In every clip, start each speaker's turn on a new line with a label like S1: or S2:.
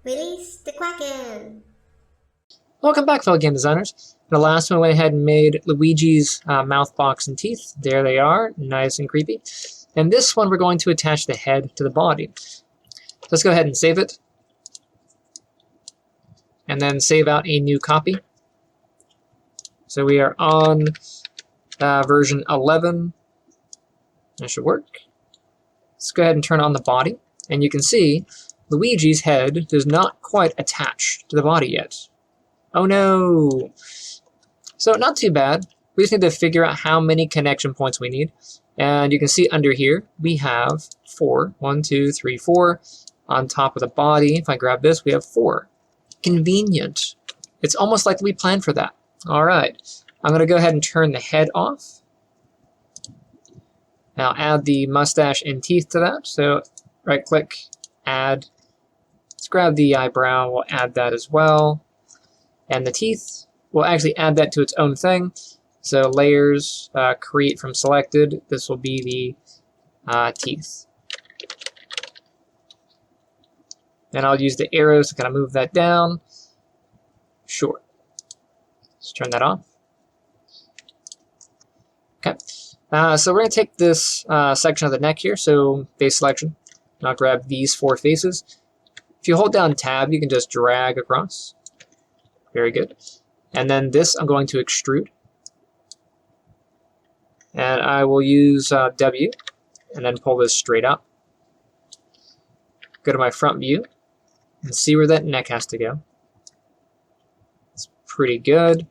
S1: Release the Kraken!
S2: Welcome back, fellow game designers. The last one, I went ahead and made Luigi's mouth box and teeth. There they are, nice and creepy. And this one, we're going to attach the head to the body. Let's go ahead and save it. And then save out a new copy. So we are on version 11. That should work. Let's go ahead and turn on the body. And you can see Luigi's head does not quite attach to the body yet. Oh no! So not too bad. We just need to figure out how many connection points we need. And you can see under here, we have 4. 1, 2, 3, 4. On top of the body, if I grab this, we have 4. Convenient. It's almost like we planned for that. All right. I'm going to go ahead and turn the head off. Now add the mustache and teeth to that. So right click, add. Let's grab the eyebrow. We'll add that as well. And the teeth, we'll actually add that to its own thing. So layers, create from selected. This will be the teeth. And I'll use the arrows to kind of move that down. Sure. Let's turn that off. Okay. So we're going to take this section of the neck here, so face selection. And I'll grab these 4 faces. If you hold down tab, you can just drag across. Very good. And then this I'm going to extrude. And I will use W and then pull this straight up. Go to my front view and see where that neck has to go. It's pretty good.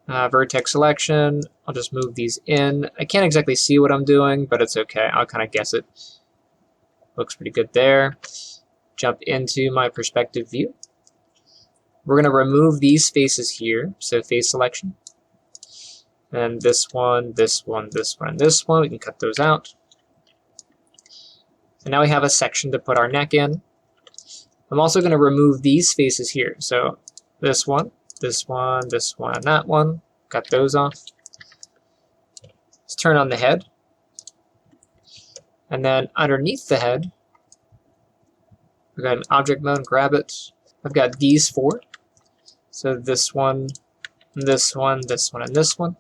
S2: Vertex selection. I'll just move these in. I can't exactly see what I'm doing, but it's okay. I'll kind of guess it. Looks pretty good there. Jump into my perspective view. We're going to remove these faces here. So face selection. And this one, this one, this one, and this one. We can cut those out. And now we have a section to put our neck in. I'm also going to remove these faces here. So this one, this one, this one, and that one. Cut those off. Let's turn on the head. And then underneath the head, we've got an object mode, grab it. I've got these 4. So this one, this one, this one, and this one.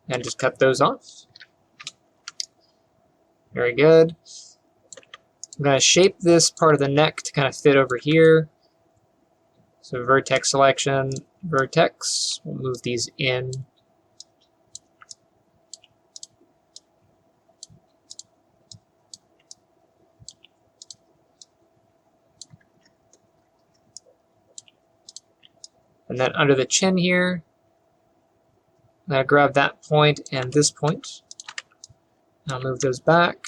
S2: And just cut those off. Very good. I'm going to shape this part of the neck to kind of fit over here. So vertex selection, vertex. We'll move these in. And then under the chin here, I'm going to grab that point and this point. I'll move those back.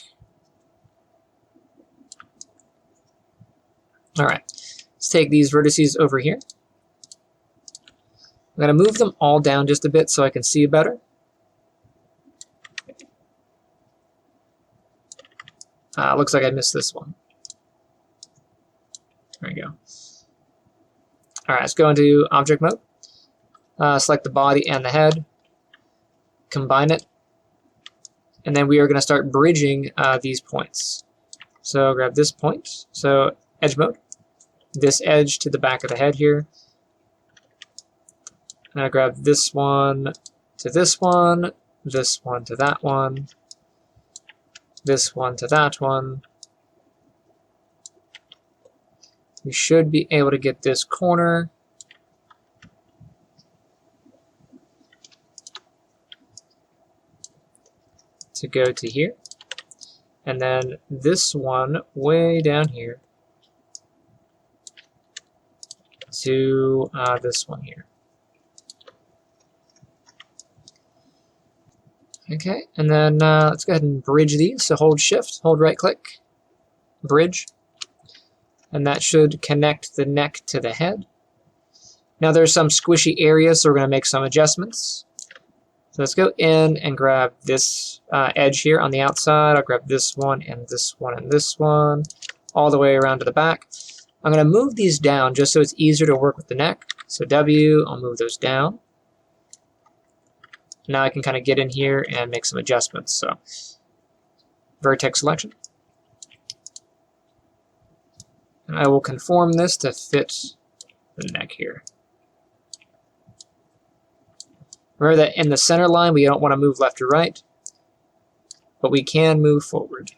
S2: All right, let's take these vertices over here. I'm going to move them all down just a bit so I can see better. Looks like I missed this one. There we go. All right, let's go into object mode. Select the body and the head. Combine it. And then we are going to start bridging these points. So grab this point. So edge mode. This edge to the back of the head here. And I grab this one to this one to that one, this one to that one. We should be able to get this corner. To go to here. And then this one way down here to this one here. Okay, and then let's go ahead and bridge these. So hold shift, hold right click, bridge. And that should connect the neck to the head. Now there's some squishy areas, so we're going to make some adjustments. So let's go in and grab this edge here on the outside. I'll grab this one and this one and this one, all the way around to the back. I'm going to move these down just so it's easier to work with the neck. So W, I'll move those down. Now I can kind of get in here and make some adjustments. So vertex selection. And I will conform this to fit the neck here. Remember that in the center line, we don't want to move left or right, but we can move forward.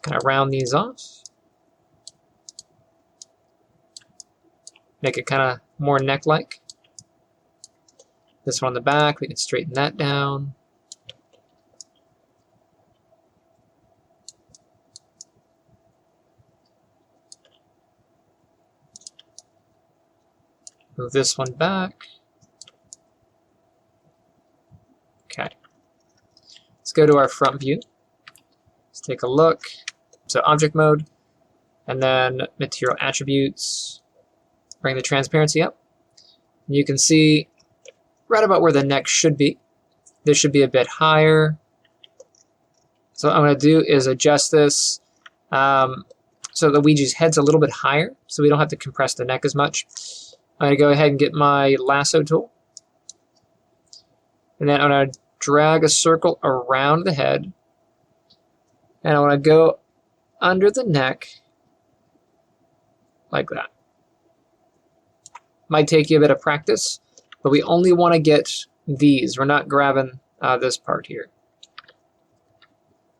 S2: Kind of round these off. Make it kind of more neck-like. This one on the back, we can straighten that down. Move this one back. Okay. Let's go to our front view. Let's take a look. So object mode, and then material attributes. Bring the transparency up. And you can see right about where the neck should be. This should be a bit higher. So what I'm going to do is adjust this so Luigi's head's a little bit higher, so we don't have to compress the neck as much. I'm going to go ahead and get my lasso tool. And then I'm going to drag a circle around the head. And I want to go under the neck like that. Might take you a bit of practice, but we only want to get these. We're not grabbing this part here.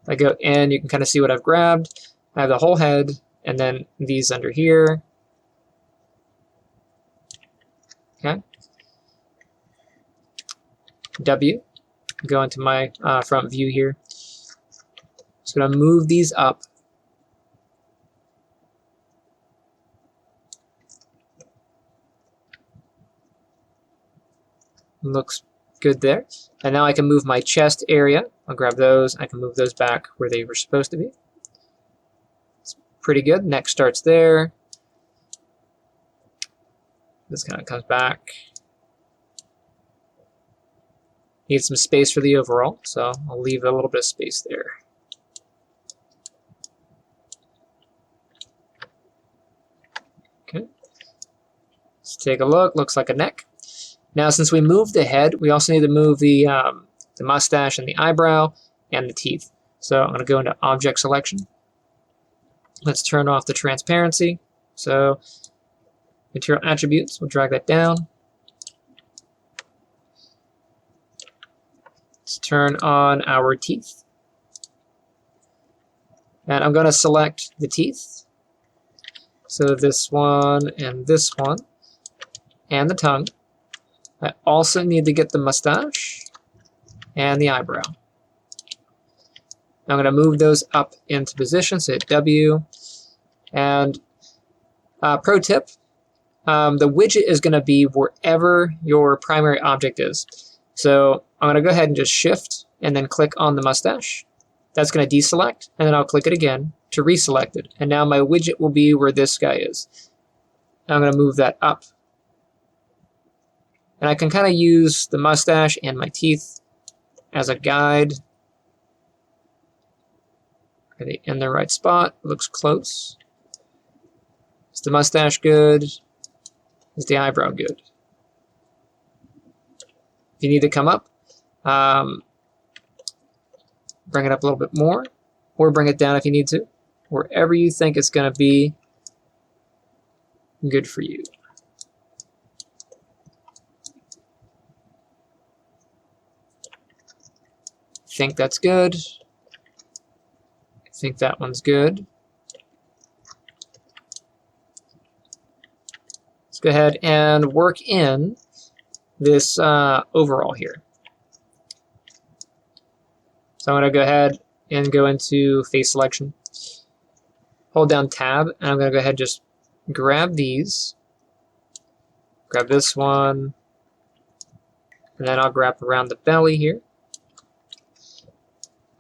S2: I go in, you can kind of see what I've grabbed. I have the whole head, and then these under here. Okay. W. Go into my front view here. Just going to move these up. Looks good there. And now I can move my chest area. I'll grab those. I can move those back where they were supposed to be. It's pretty good. Neck starts there. This kind of comes back. Need some space for the overall, so I'll leave a little bit of space there. Okay. Let's take a look. Looks like a neck. Now, since we moved the head, we also need to move the mustache and the eyebrow and the teeth. So I'm going to go into Object Selection. Let's turn off the transparency. So Material Attributes, we'll drag that down. Let's turn on our teeth. And I'm going to select the teeth. So this one, and the tongue. I also need to get the mustache and the eyebrow. I'm going to move those up into position, so hit W. And pro tip, the widget is going to be wherever your primary object is. So I'm going to go ahead and just shift and then click on the mustache. That's going to deselect, and then I'll click it again to reselect it. And now my widget will be where this guy is. I'm going to move that up. And I can kind of use the mustache and my teeth as a guide. Are they in the right spot? Looks close. Is the mustache good? Is the eyebrow good? If you need to come up, bring it up a little bit more, or bring it down if you need to. Wherever you think it's going to be good for you. Think that's good. I think that one's good. Let's go ahead and work in this overall here. So I'm going to go ahead and go into face selection. Hold down tab, and I'm going to go ahead and just grab these. Grab this one. And then I'll grab around the belly here.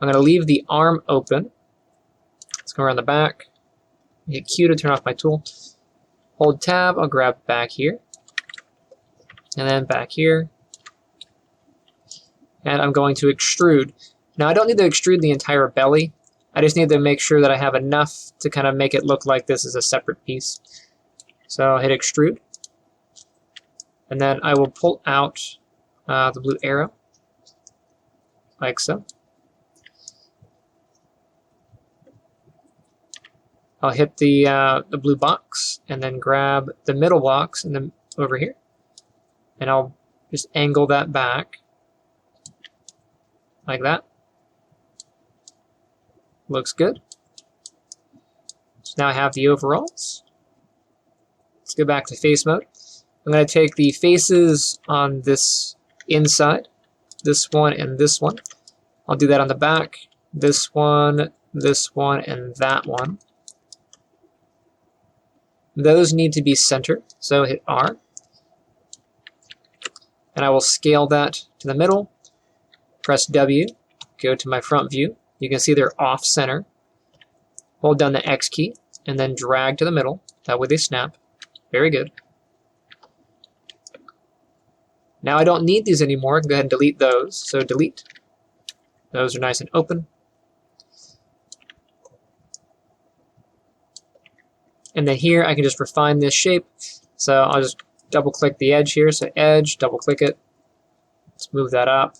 S2: I'm going to leave the arm open. Let's go around the back. Hit Q to turn off my tool. Hold tab, I'll grab back here. And then back here. And I'm going to extrude. Now I don't need to extrude the entire belly. I just need to make sure that I have enough to kind of make it look like this is a separate piece. So I'll hit extrude. And then I will pull out the blue arrow, like so. I'll hit the blue box and then grab the middle box and then over here, and I'll just angle that back like that. Looks good. So now I have the overalls. Let's go back to face mode. I'm going to take the faces on this inside, this one, and this one. I'll do that on the back, this one, and that one. Those need to be centered, so hit R. And I will scale that to the middle, press W, go to my front view. You can see they're off center. Hold down the X key, and then drag to the middle. That way they snap. Very good. Now I don't need these anymore. I can go ahead and delete those. So delete. Those are nice and open. And then here I can just refine this shape. So I'll just double click the edge here. So edge, double click it. Let's move that up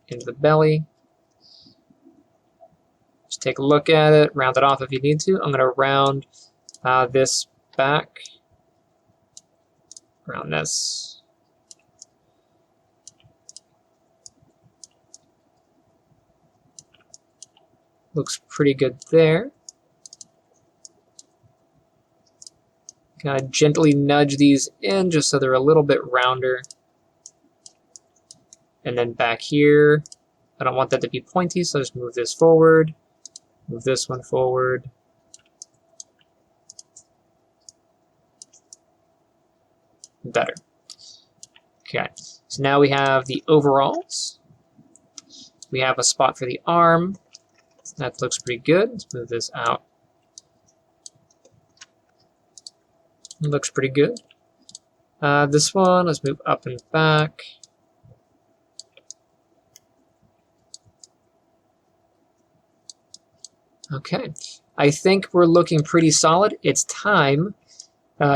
S2: into the belly. Just take a look at it, round it off if you need to. I'm going to round this back. Round this. Looks pretty good there. Kind of gently nudge these in just so they're a little bit rounder. And then back here, I don't want that to be pointy, so just move this forward. Move this one forward. Better. Okay, so now we have the overalls. We have a spot for the arm. That looks pretty good. Let's move this out. It looks pretty good. This one, let's move up and back. Okay, I think we're looking pretty solid. It's time,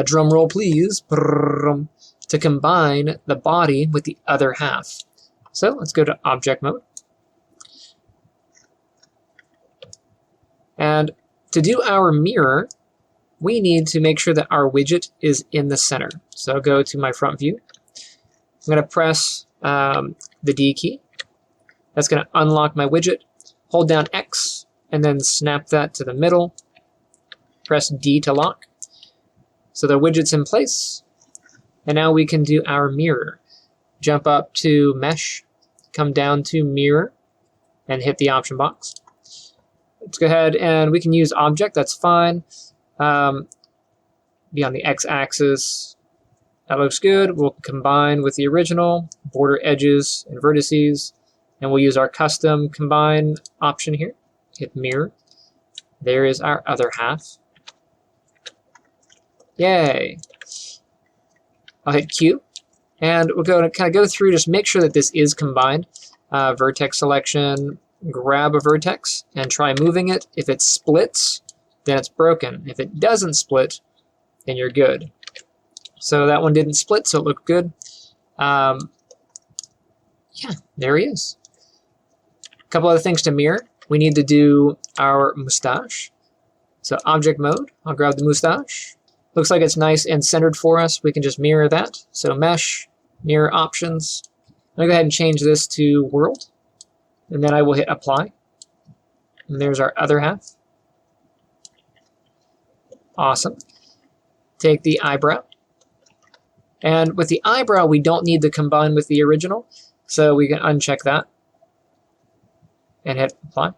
S2: drum roll please, to combine the body with the other half. So let's go to object mode. And to do our mirror, we need to make sure that our widget is in the center. So I'll go to my front view. I'm going to press the D key. That's going to unlock my widget. Hold down X and then snap that to the middle. Press D to lock. So the widget's in place. And now we can do our mirror. Jump up to Mesh, come down to Mirror, and hit the option box. Let's go ahead and we can use Object, that's fine. Be on the X-axis. That looks good. We'll combine with the original, border edges and vertices, and we'll use our custom combine option here. Hit mirror. There is our other half. Yay! I'll hit Q, and we'll go to kind of go through, just make sure that this is combined. Vertex selection, grab a vertex and try moving it. If it splits, then it's broken. If it doesn't split, then you're good. So that one didn't split, so it looked good. Yeah, there he is. A couple other things to mirror. We need to do our mustache. So object mode, I'll grab the mustache. Looks like it's nice and centered for us. We can just mirror that. So mesh, mirror options. I'm gonna go ahead and change this to world. And then I will hit apply. And there's our other half. Awesome. Take the eyebrow. And with the eyebrow, we don't need to combine with the original. So we can uncheck that. And hit apply.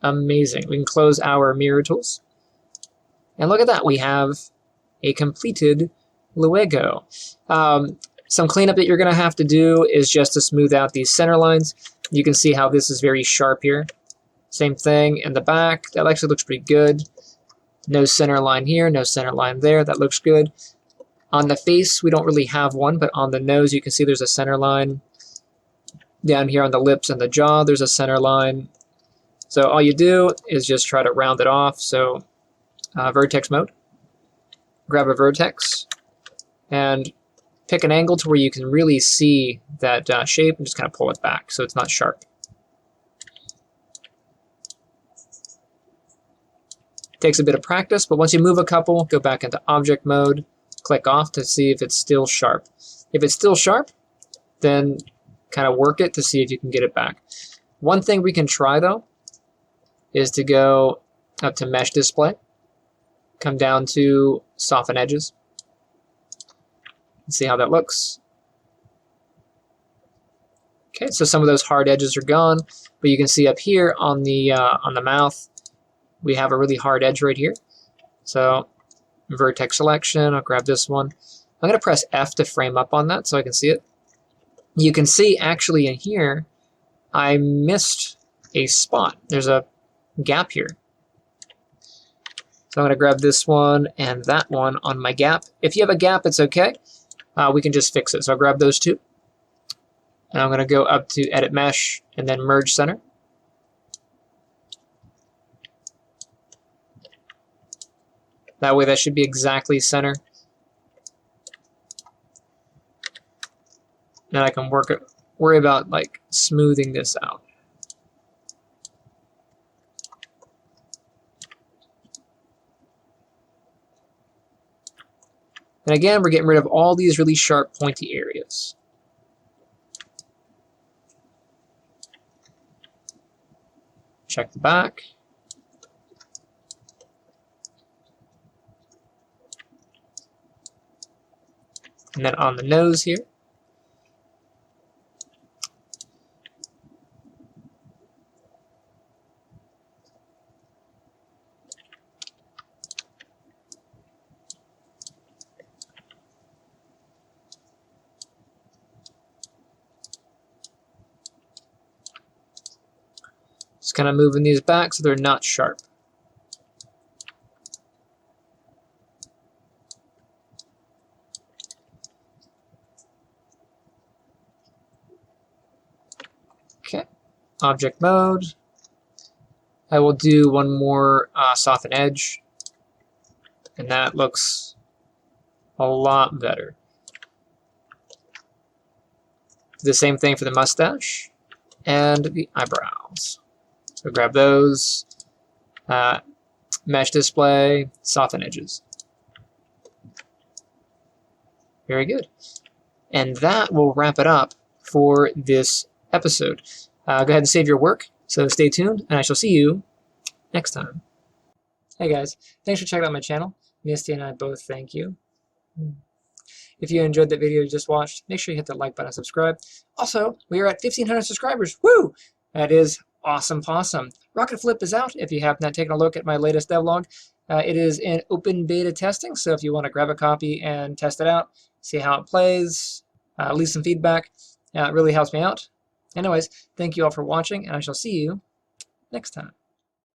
S2: Amazing. We can close our mirror tools. And look at that. We have a completed Luego. Some cleanup that you're going to have to do is just to smooth out these center lines. You can see how this is very sharp here. Same thing in the back. That actually looks pretty good. No center line here, no center line there. That looks good. On the face, we don't really have one, but on the nose, you can see there's a center line. Down here on the lips and the jaw, there's a center line. So all you do is just try to round it off. So vertex mode. Grab a vertex and pick an angle to where you can really see that shape and just kind of pull it back so it's not sharp. Takes a bit of practice, but once you move a couple, go back into object mode, click off to see if it's still sharp. If it's still sharp, then kind of work it to see if you can get it back. One thing we can try though is to go up to mesh display, come down to soften edges, and see how that looks. Okay, so some of those hard edges are gone, but you can see up here on the mouth, we have a really hard edge right here. So vertex selection, I'll grab this one. I'm going to press F to frame up on that so I can see it. You can see actually in here, I missed a spot. There's a gap here. So I'm going to grab this one and that one on my gap. If you have a gap, it's okay. We can just fix it. So I'll grab those two. And I'm going to go up to Edit Mesh and then Merge Center. That way that should be exactly center. Then I can worry about like smoothing this out. And again, we're getting rid of all these really sharp, pointy areas. Check the back. And then on the nose here. Just kind of moving these back so they're not sharp. Okay, object mode. I will do one more soften edge, and that looks a lot better. Do the same thing for the mustache and the eyebrows. So grab those, mesh display, soften edges. Very good. And that will wrap it up for this episode. Go ahead and save your work. So stay tuned, and I shall see you next time. Hey guys, thanks for checking out my channel. Misty and I both thank you. If you enjoyed that video you just watched, make sure you hit the like button and subscribe. Also, we are at 1,500 subscribers. Woo! That is awesome possum. Rocket Flip is out if you have not taken a look at my latest devlog. It is in open beta testing, so if you want to grab a copy and test it out, see how it plays, leave some feedback, it really helps me out. Anyways, thank you all for watching, and I shall see you next time.